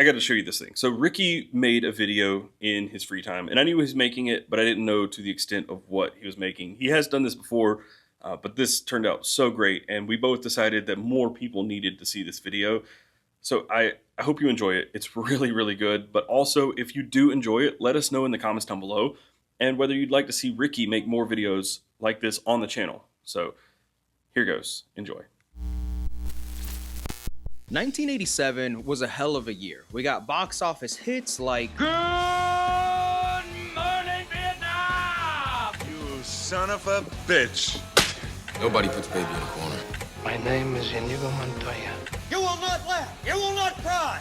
I got to show you this thing. So Ricky made a video in his free time, and I knew he was making it, but I didn't know to the extent of what he was making. He has done this before, but this turned out so great, and we both decided that more people needed to see this video. So I hope you enjoy it. It's really, really good. But also, if you do enjoy it, let us know in the comments down below, and whether you'd like to see Ricky make more videos like this on the channel. So here goes. Enjoy. 1987 was a hell of a year. We got box office hits like Good morning, Vietnam! You son of a bitch. Nobody puts baby in a corner. My name is Inigo Montoya. You will not laugh! You will not cry!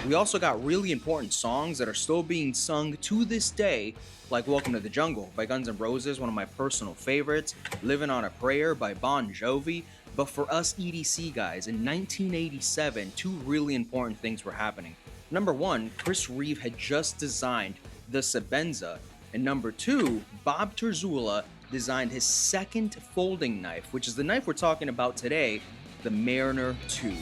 We also got really important songs that are still being sung to this day, like Welcome to the Jungle by Guns N' Roses, one of my personal favorites, Living on a Prayer by Bon Jovi. But for us EDC guys, in 1987, two really important things were happening. Number one, Chris Reeve had just designed the Sebenza, and number two, Bob Terzula designed his second folding knife, which is the knife we're talking about today, the Mariner II.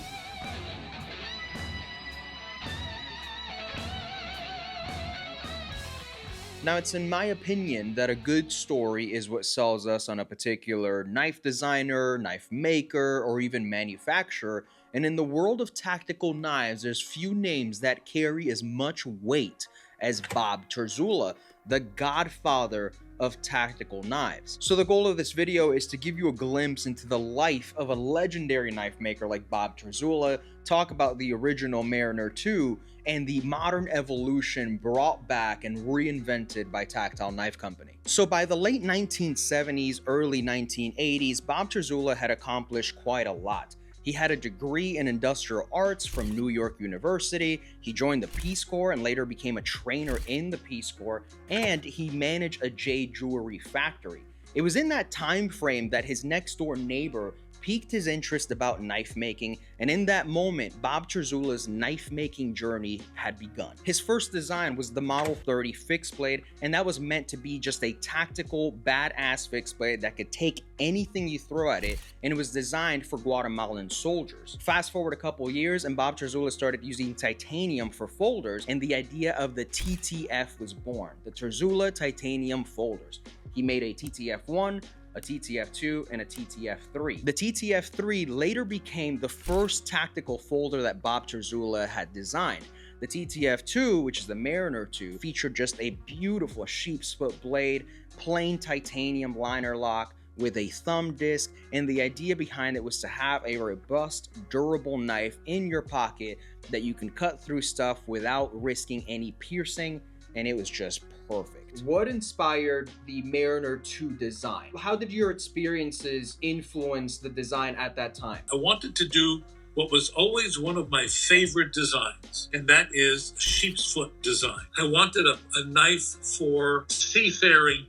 Now, it's in my opinion that a good story is what sells us on a particular knife designer, knife maker, or even manufacturer. And in the world of tactical knives, there's few names that carry as much weight as Bob Terzula, the godfather of tactical knives. So the goal of this video is to give you a glimpse into the life of a legendary knife maker like Bob Terzula, talk about the original Mariner II, and the modern evolution brought back and reinvented by Tactile Knife Company. So by the late 1970s, early 1980s, Bob Terzula had accomplished quite a lot. He had a degree in industrial arts from New York University, he joined the Peace Corps and later became a trainer in the Peace Corps, and he managed a jade jewelry factory. It was in that time frame that his next door neighbor piqued his interest about knife making, and in that moment, Bob Terzula's knife making journey had begun. His first design was the Model 30 fixed blade, and that was meant to be just a tactical, badass fixed blade that could take anything you throw at it, and it was designed for Guatemalan soldiers. Fast forward a couple years, and Bob Terzula started using titanium for folders, and the idea of the TTF was born, the Terzula Titanium Folders. He made a TTF-1, a TTF-2, and a TTF-3. The TTF-3 later became the first tactical folder that Bob Terzula had designed. The TTF-2, which is the Mariner II, featured just a beautiful sheep's foot blade, plain titanium liner lock with a thumb disc, and the idea behind it was to have a robust, durable knife in your pocket that you can cut through stuff without risking any piercing, and it was just perfect. What inspired the Mariner II design? How did your experiences influence the design at that time? I wanted to do what was always one of my favorite designs, and that is sheep's foot design. I wanted a knife for seafaring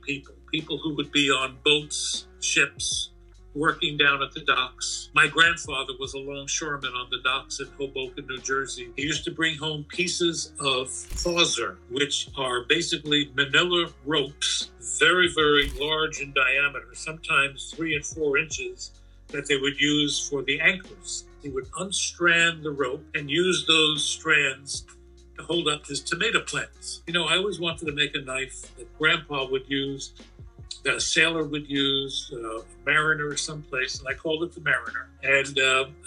people who would be on boats, ships, working down at the docks. My grandfather was a longshoreman on the docks in Hoboken, New Jersey. He used to bring home pieces of hawser, which are basically manila ropes, very, very large in diameter, sometimes 3 and 4 inches, that they would use for the anchors. He would unstrand the rope and use those strands to hold up his tomato plants. You know, I always wanted to make a knife that Grandpa would use, that a sailor would use, a mariner someplace, and I called it the Mariner. And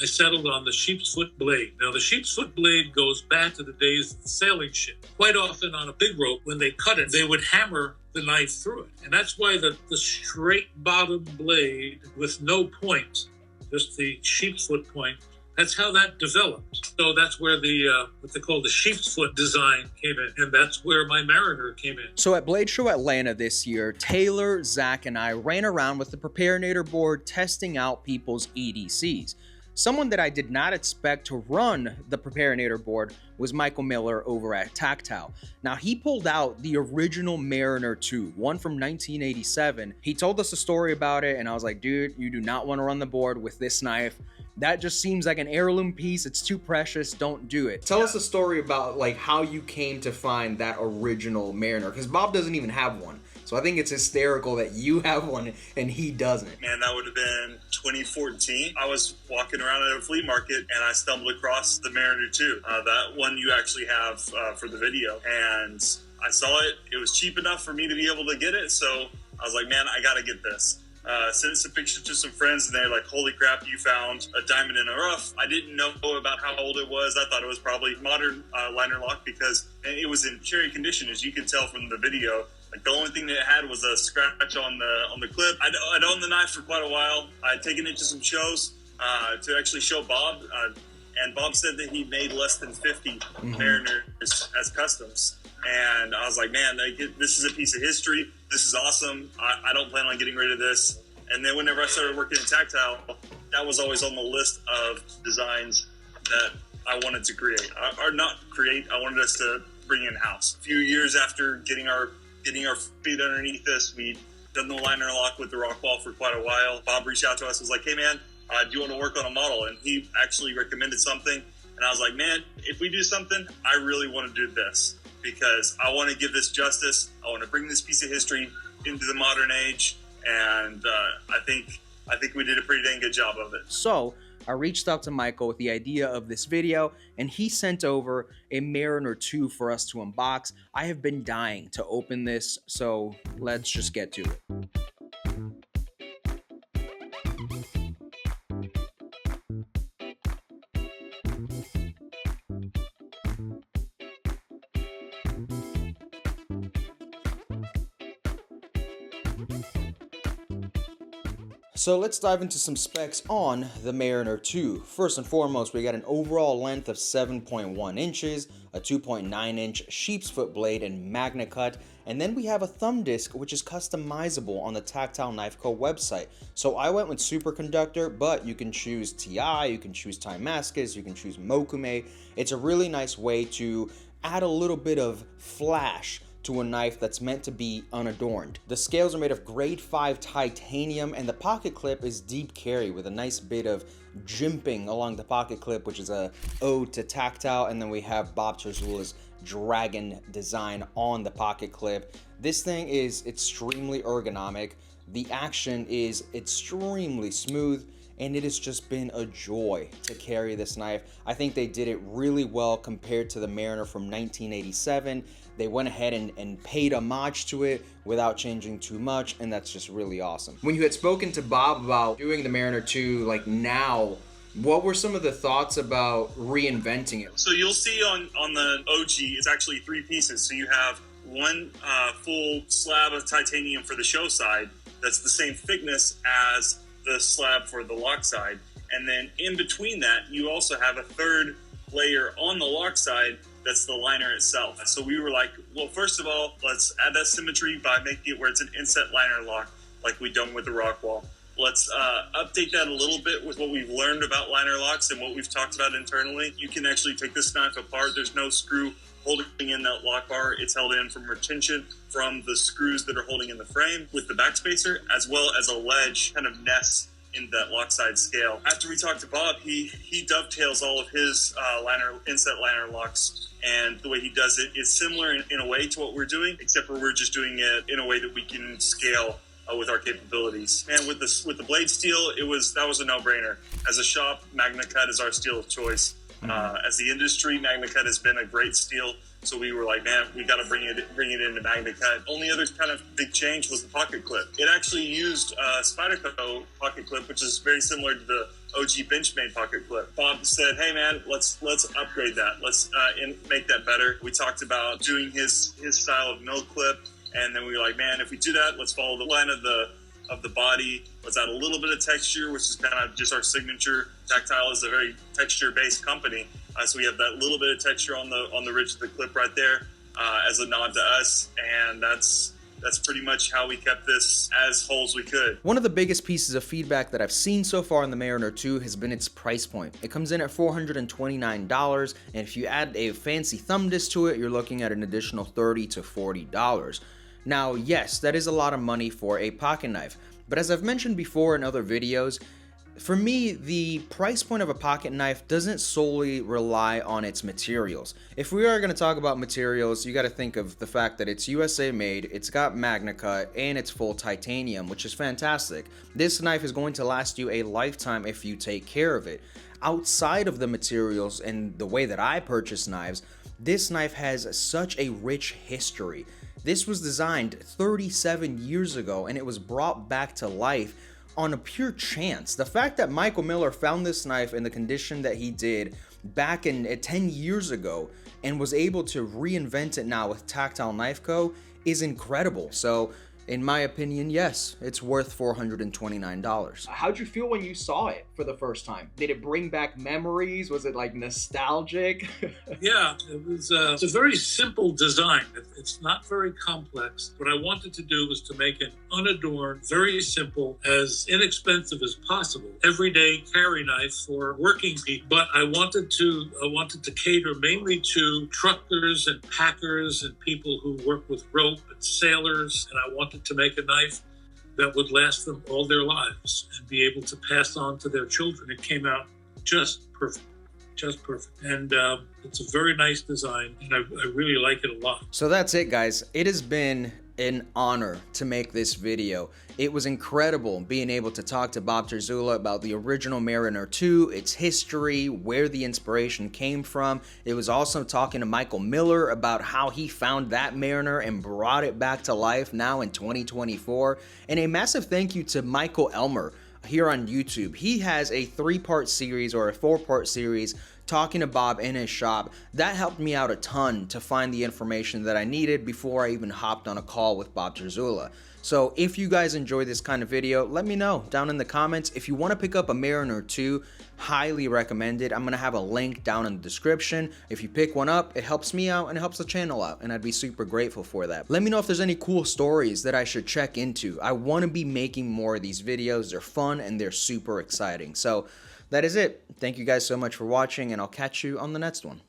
I settled on the sheep's foot blade. Now, the sheep's foot blade goes back to the days of the sailing ship. Quite often on a big rope, when they cut it, they would hammer the knife through it. And that's why the straight bottom blade with no point, just the sheep's foot point, that's how that developed. So that's where the what they call the sheep's foot design came in, and that's where my Mariner came in. So at Blade Show Atlanta this year, Taylor, Zach, and I ran around with the Preparinator board testing out people's EDCs. Someone that I did not expect to run the Preparinator board was Michael Emler over at Tactile. Now, he pulled out the original Mariner II, one from 1987. He told us a story about it, and I was like, dude, you do not want to run the board with this knife. That just seems like an heirloom piece. It's too precious. Don't do it. Tell us a story about like how you came to find that original Mariner, because Bob doesn't even have one. So I think it's hysterical that you have one and he doesn't. Man, that would have been 2014. I was walking around at a flea market and I stumbled across the Mariner 2. That one you actually have for the video. And I saw it. It was cheap enough for me to be able to get it. So I was like, man, I got to get this. Sent some pictures to some friends and they're like, holy crap, you found a diamond in the rough. I didn't know about how old it was. I thought it was probably modern liner lock because it was in cherry condition, as you can tell from the video. Like the only thing that it had was a scratch on the clip. I'd owned the knife for quite a while. I'd taken it to some shows to actually show Bob. And Bob said that he made less than 50 Mariners as customs. And I was like, man, this is a piece of history. This is awesome. I don't plan on getting rid of this. And then whenever I started working in tactile, that was always on the list of designs that I wanted to create. Or not create, I wanted us to bring in-house. A few years after getting our feet underneath us, we'd done the liner lock with the rock wall for quite a while. Bob reached out to us and was like, hey man, do you want to work on a model? And he actually recommended something. And I was like, man, if we do something, I really want to do this. Because I want to give this justice. I want to bring this piece of history into the modern age, and I think we did a pretty dang good job of it. So I reached out to Michael with the idea of this video, and he sent over a Mariner 2 for us to unbox. I have been dying to open this, so let's just get to it. So let's dive into some specs on the Mariner 2. First and foremost, we got an overall length of 7.1 inches, a 2.9 inch sheep's foot blade and magna cut, and then we have a thumb disc which is customizable on the Tactile Knife Co website. So I went with superconductor, but you can choose TI, you can choose Timascus, you can choose Mokume. It's a really nice way to add a little bit of flash to a knife that's meant to be unadorned. The scales are made of grade 5 titanium, and the pocket clip is deep carry with a nice bit of jimping along the pocket clip, which is a ode to Tactile. And then we have Bob Terzula's dragon design on the pocket clip. This thing is extremely ergonomic. The action is extremely smooth, and it has just been a joy to carry this knife. I think they did it really well compared to the Mariner from 1987. They went ahead and paid homage to it without changing too much, and that's just really awesome. When you had spoken to Bob about doing the Mariner 2 like now, what were some of the thoughts about reinventing it? So you'll see on the OG, it's actually 3 pieces. So you have one full slab of titanium for the show side that's the same thickness as the slab for the lock side. And then in between that, you also have a third layer on the lock side that's the liner itself. So we were like, well, first of all, let's add that symmetry by making it where it's an inset liner lock like we've done with the rock wall. Let's update that a little bit with what we've learned about liner locks and what we've talked about internally. You can actually take this knife apart. There's no screw holding in that lock bar. It's held in from retention from the screws that are holding in the frame with the backspacer, as well as a ledge kind of nests in that lock side scale. After we talked to Bob, he dovetails all of his inset liner locks, and the way he does it is similar in a way to what we're doing, except for we're just doing it in a way that we can scale with our capabilities. And with the blade steel, that was a no-brainer. As a shop, Magna Cut is our steel of choice. As the industry, Magna Cut has been a great steel. So we were like, man, we got to bring it into Magna Cut. Only other kind of big change was the pocket clip. It actually used Spyderco pocket clip, which is very similar to the OG Benchmade pocket clip. Bob said, hey man, let's upgrade that. Let's make that better. We talked about doing his style of mill clip, and then we were like, man, if we do that, let's follow the line of the body. Let's add a little bit of texture, which is kind of just our signature. Tactile is a very texture-based company. So we have that little bit of texture on the ridge of the clip right there as a nod to us, and that's pretty much how we kept this as whole as we could. One of the biggest pieces of feedback that I've seen so far in the Mariner 2 has been its price point. It comes in at $429, and if you add a fancy thumb disc to it, you're looking at an additional $30 to $40. Now, yes, that is a lot of money for a pocket knife, but as I've mentioned before in other videos, For me, the price point of a pocket knife doesn't solely rely on its materials. If we are going to talk about materials, you got to think of the fact that it's USA made, it's got Magna Cut, and it's full titanium, which is fantastic. This knife is going to last you a lifetime if you take care of it. Outside of the materials and the way that I purchase knives, this knife has such a rich history. This was designed 37 years ago and it was brought back to life on a pure chance. The fact that Michael Emler found this knife in the condition that he did back in 10 years ago and was able to reinvent it now with Tactile Knife Co. is incredible. So in my opinion, yes, it's worth $429. How'd you feel when you saw it for the first time? Did it bring back memories? Was it like nostalgic? Yeah, it was. It's a very simple design. It's not very complex. What I wanted to do was to make an unadorned, very simple, as inexpensive as possible, everyday carry knife for working people. But I wanted to cater mainly to truckers and packers and people who work with rope and sailors. And I wanted to make a knife that would last them all their lives and be able to pass on to their children. It came out just perfect. Just perfect. And it's a very nice design, and I really like it a lot. So that's it, guys. It has been an honor to make this video. It was incredible being able to talk to Bob Terzula about the original Mariner 2, its history, where the inspiration came from. It was awesome talking to Michael Emler about how he found that Mariner and brought it back to life now in 2024. And a massive thank you to Michael Emler here on YouTube. He has a 3-part series or a 4-part series talking to Bob in his shop. That helped me out a ton to find the information that I needed before I even hopped on a call with Bob Terzula. So if you guys enjoy this kind of video, let me know down in the comments. If you want to pick up a Mariner 2, highly recommend it. I'm going to have a link down in the description. If you pick one up, it helps me out and it helps the channel out, and I'd be super grateful for that. Let me know if there's any cool stories that I should check into. I want to be making more of these videos. They're fun and they're super exciting. So that is it. Thank you guys so much for watching, and I'll catch you on the next one.